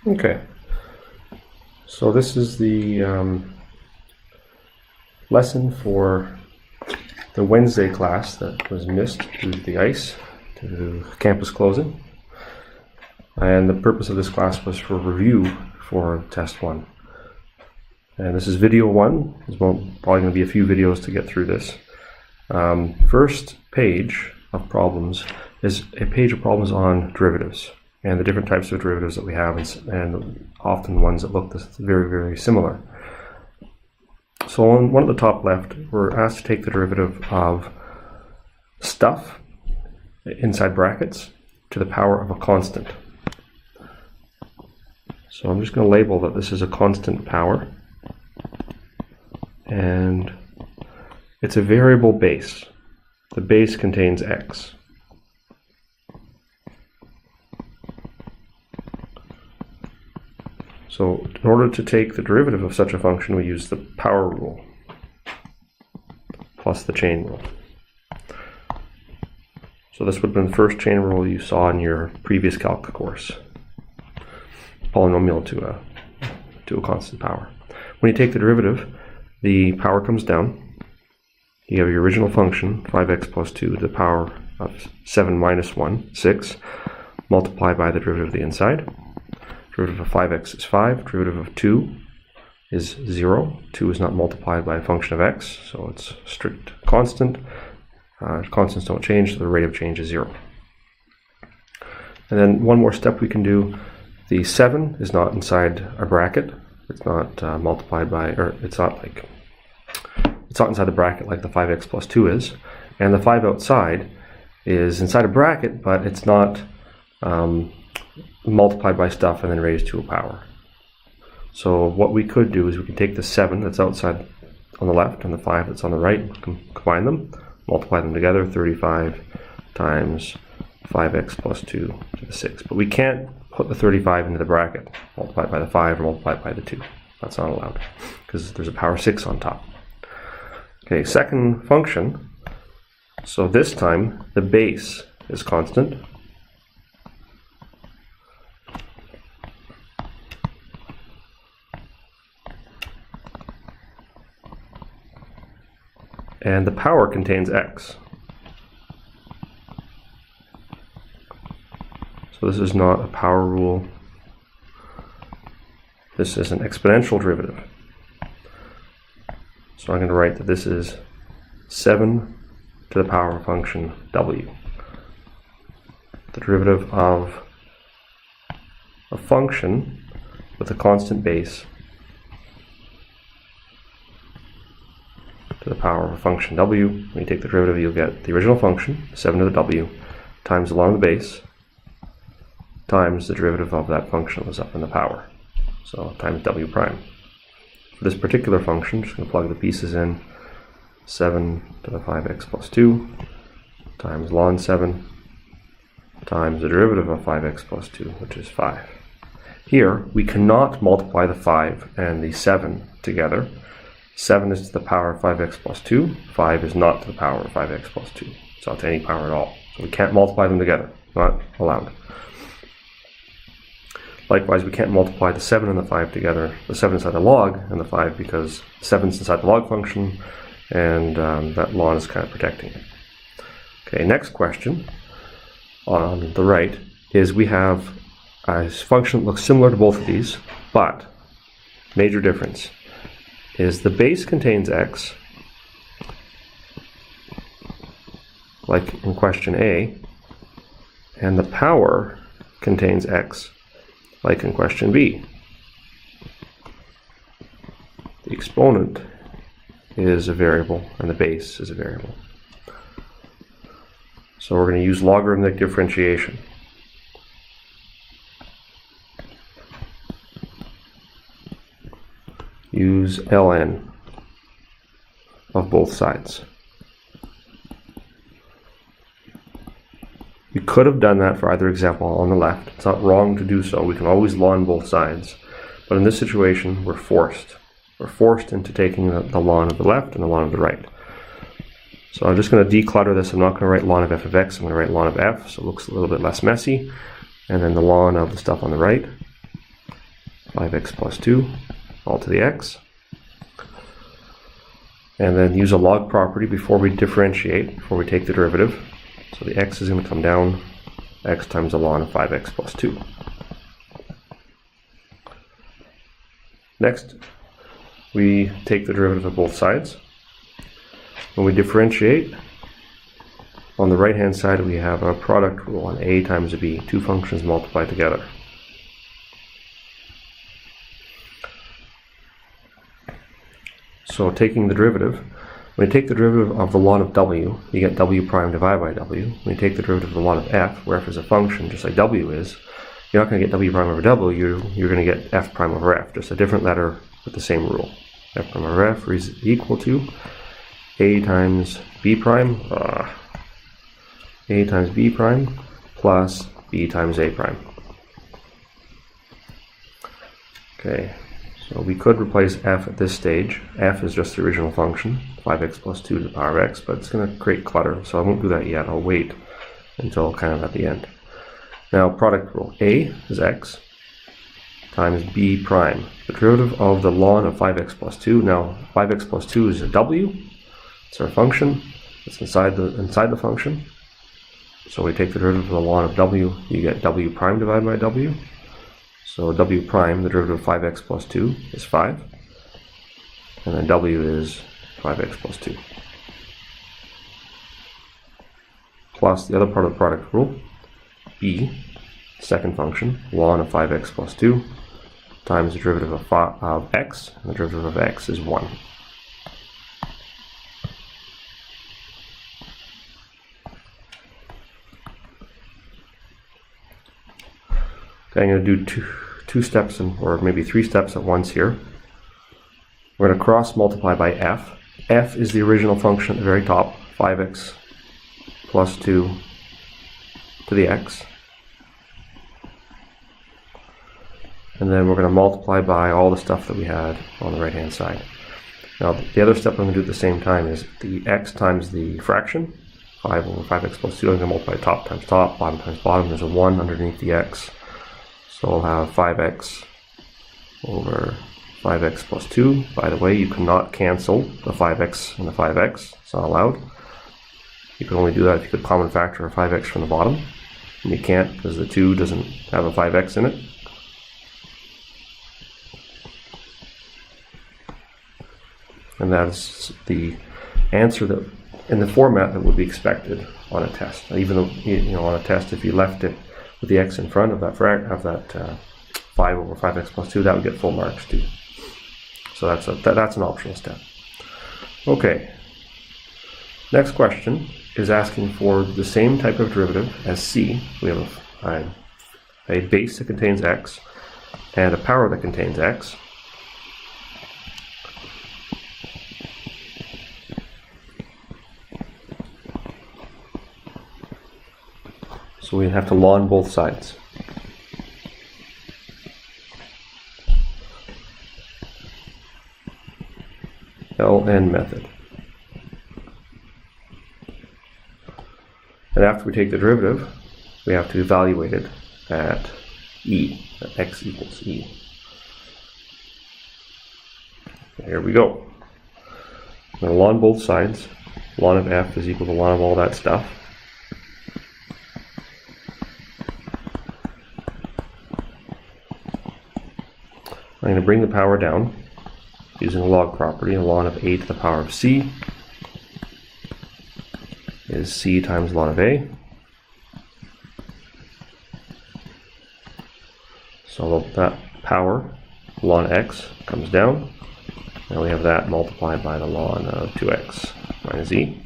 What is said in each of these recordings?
Okay, so this is the lesson for the Wednesday class that was missed due to the ice, due to campus closing. And the purpose of this class was for review for test 1. And this is video 1. There's probably going to be a few videos to get through this. First page of problems is a page of problems on derivatives and the different types of derivatives that we have, and often ones that look very, very similar. So on one at the top left, we're asked to take the derivative of stuff inside brackets to the power of a constant. So I'm just going to label that this is a constant power, and it's a variable base. The base contains x. So in order to take the derivative of such a function, we use the power rule plus the chain rule. So this would have been the first chain rule you saw in your previous calc course. Polynomial to a constant power. When you take the derivative, the power comes down. You have your original function, 5x plus 2 to the power of 7 minus 1, 6, multiplied by the derivative of the inside. Derivative of 5x is 5, derivative of 2 is 0. 2 is not multiplied by a function of x, so it's strict constant. Constants don't change, so the rate of change is 0. And then one more step we can do. The 7 is not inside a bracket. It's not multiplied by, or it's not inside the bracket like the 5x plus 2 is. And the 5 outside is inside a bracket, but it's not multiplied by stuff and then raised to a power. So what we could do is we can take the 7 that's outside on the left and the 5 that's on the right, combine them, multiply them together, 35 times 5x plus 2 to the 6. But we can't put the 35 into the bracket, multiplied by the 5 or multiplied by the 2. That's not allowed because there's a power 6 on top. Okay, second function. So this time the base is constant. And the power contains x. So this is not a power rule. This is an exponential derivative. So I'm going to write that this is 7 to the power of function w. The derivative of a function with a constant base to the power of a function w. When you take the derivative, you'll get the original function, 7 to the w, times the log of the base, times the derivative of that function that was up in the power. So times w prime. For this particular function, just going to plug the pieces in, 7 to the 5x plus 2 times ln 7 times the derivative of 5x plus 2, which is 5. Here, we cannot multiply the 5 and the 7 together. 7 is to the power of 5x plus 2, 5 is not to the power of 5x plus 2. It's not to any power at all. So we can't multiply them together, not allowed. Likewise, we can't multiply the 7 and the 5 together, the 7 inside the log and the 5, because 7 is inside the log function, and that ln is kind of protecting it. Okay, next question on the right is we have a function that looks similar to both of these, but major difference is the base contains x, like in question A, and the power contains x, like in question B. The exponent is a variable and the base is a variable. So we're going to use logarithmic differentiation. Use ln of both sides. We could have done that for either example on the left. It's not wrong to do so. We can always ln both sides. But in this situation, we're forced. We're forced into taking the ln of the left and the ln of the right. So I'm just going to declutter this. I'm not going to write ln of f of x. I'm going to write ln of f, so it looks a little bit less messy. And then the ln of the stuff on the right. 5x plus 2 all to the x. And then use a log property before we differentiate, before we take the derivative. So the x is going to come down, x times the ln of 5x plus 2. Next, we take the derivative of both sides. When we differentiate, on the right hand side we have a product rule on a times a b, two functions multiplied together. So taking the derivative, when you take the derivative of the ln of w, you get w prime divided by w. When you take the derivative of the ln of f, where f is a function just like w is, you're not going to get w prime over w, you're going to get f prime over f, just a different letter with the same rule. F prime over f is equal to a times b prime, a times b prime plus b times a prime. Okay. So we could replace f at this stage. F is just the original function, 5x plus 2 to the power of x, but it's going to create clutter, so I won't do that yet. I'll wait until kind of at the end. Now, product rule. A is x times b prime. The derivative of the ln of 5x plus 2. Now, 5x plus 2 is a w. It's our function. It's inside the function. So we take the derivative of the ln of w. You get w prime divided by w. So w prime, the derivative of 5x plus 2 is 5, and then w is 5x plus 2. Plus the other part of the product rule, b, second function, ln of 5x plus 2, times the derivative of x, and the derivative of x is 1. Okay, I'm going to do two steps, or maybe 3 steps at once here. We're going to cross multiply by f. F is the original function at the very top, 5x plus 2 to the x. And then we're going to multiply by all the stuff that we had on the right hand side. Now the other step I'm going to do at the same time is the x times the fraction, 5 over 5x plus 2. I'm going to multiply top times top, bottom times bottom. There's a 1 underneath the x. So I'll have 5x over 5x plus 2. By the way, you cannot cancel the 5x and the 5x. It's not allowed. You can only do that if you could common factor a 5x from the bottom. And you can't because the 2 doesn't have a 5x in it. And that is the answer that in the format that would be expected on a test. Even though, on a test, if you left it with the x in front of that 5 over 5x plus 2, that would get full marks too. So that's an optional step. Okay. Next question is asking for the same type of derivative as c. We have a base that contains x and a power that contains x. So we have to ln both sides. LN method. And after we take the derivative, we have to evaluate it at e, at x equals e. Here we go. I'm going to ln both sides. Ln of f is equal to ln of all that stuff. I'm going to bring the power down using a log property. A ln of a to the power of c is c times ln of a. So that power, ln x, comes down. Now we have that multiplied by the ln of 2x minus e.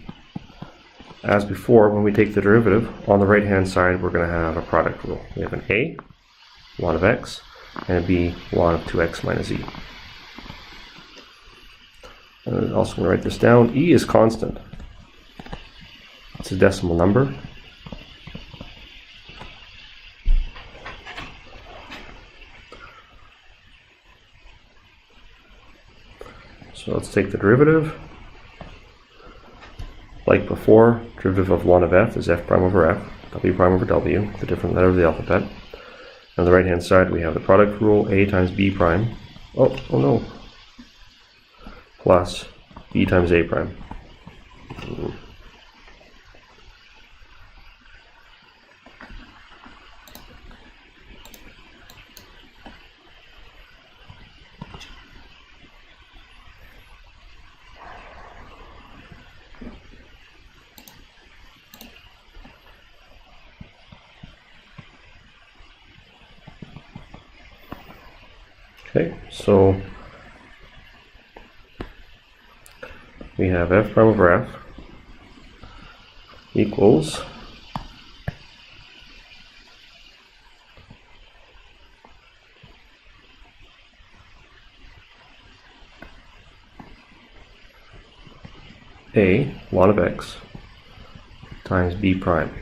As before, when we take the derivative, on the right hand side we're going to have a product rule. We have an a, ln of x, and a b, ln of 2x minus e. And I'm also going to write this down. E is constant. It's a decimal number. So let's take the derivative. Like before, derivative of ln of f is f prime over f, w prime over w, the different letter of the alphabet. On the right hand side we have the product rule, a times b prime, oh no, plus b times a prime. Okay, so we have f prime over f equals a ln of x times b prime,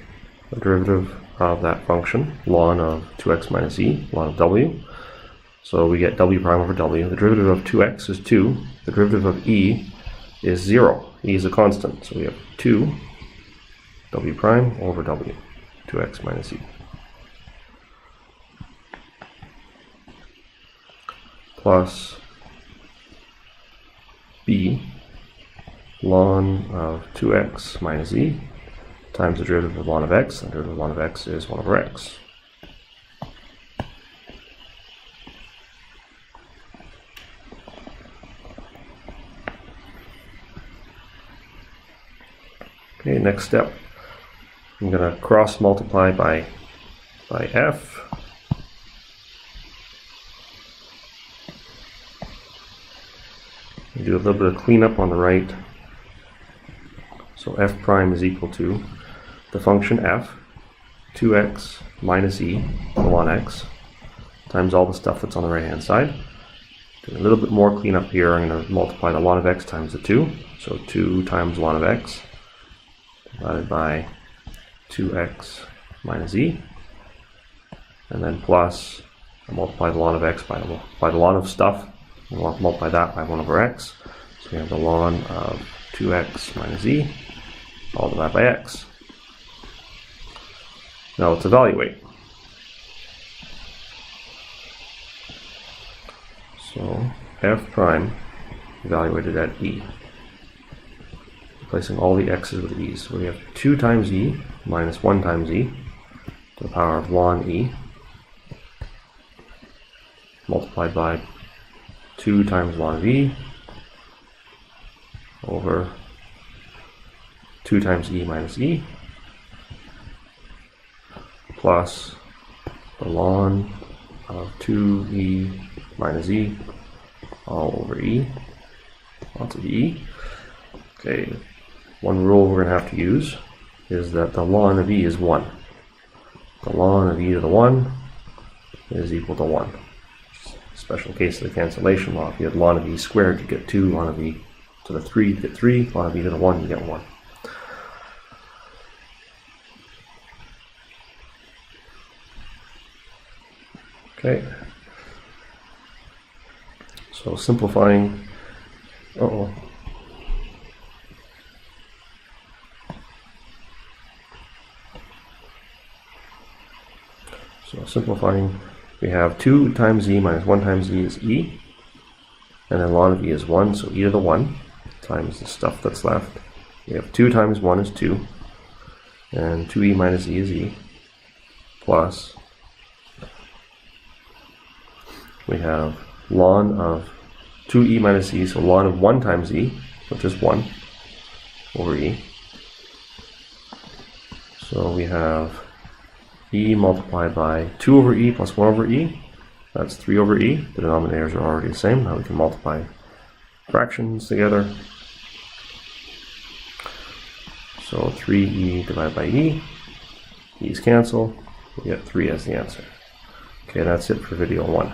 the derivative of that function, ln of 2x minus e, ln of w. So we get w prime over w. The derivative of 2x is 2. The derivative of e is 0. E is a constant. So we have 2 w prime over w, 2x minus e. Plus b ln of 2x minus e times the derivative of ln of x. The derivative of ln of x is 1 over x. Okay, next step, I'm going to cross multiply by f. Do a little bit of cleanup on the right. So f prime is equal to the function f, 2x minus e ln x, times all the stuff that's on the right hand side. Do a little bit more cleanup here. I'm going to multiply the ln of x times the 2. So 2 times ln of x divided by 2x minus e, and then plus, I multiply the ln of x by the ln of stuff, and we'll multiply that by 1 over x. So we have the ln of 2x minus e, all divided by x. Now let's evaluate. So f prime evaluated at e. Replacing all the x's with e's. So we have 2 times e minus 1 times e to the power of ln e multiplied by 2 times ln of e over 2 times e minus e plus the ln of 2e minus e all over e, lots of e. Okay. One rule we're going to have to use is that the ln of e is 1. The ln of e to the 1 is equal to 1. Special case of the cancellation law. If you had ln of e squared, you get 2. Ln of e to the 3, you get 3. Ln of e to the 1, you get 1. Okay. So simplifying. So simplifying, we have 2 times e minus 1 times e is e, and then ln of e is 1, so e to the 1 times the stuff that's left. We have 2 times 1 is 2, and 2e minus e is e, plus we have ln of 2e minus e, so ln of 1 times e, which is 1, over e. So we have e multiplied by 2 over e plus 1 over e. That's 3 over e. The denominators are already the same. Now we can multiply fractions together. So 3e divided by e. E's cancel. We get 3 as the answer. Okay, that's it for video 1.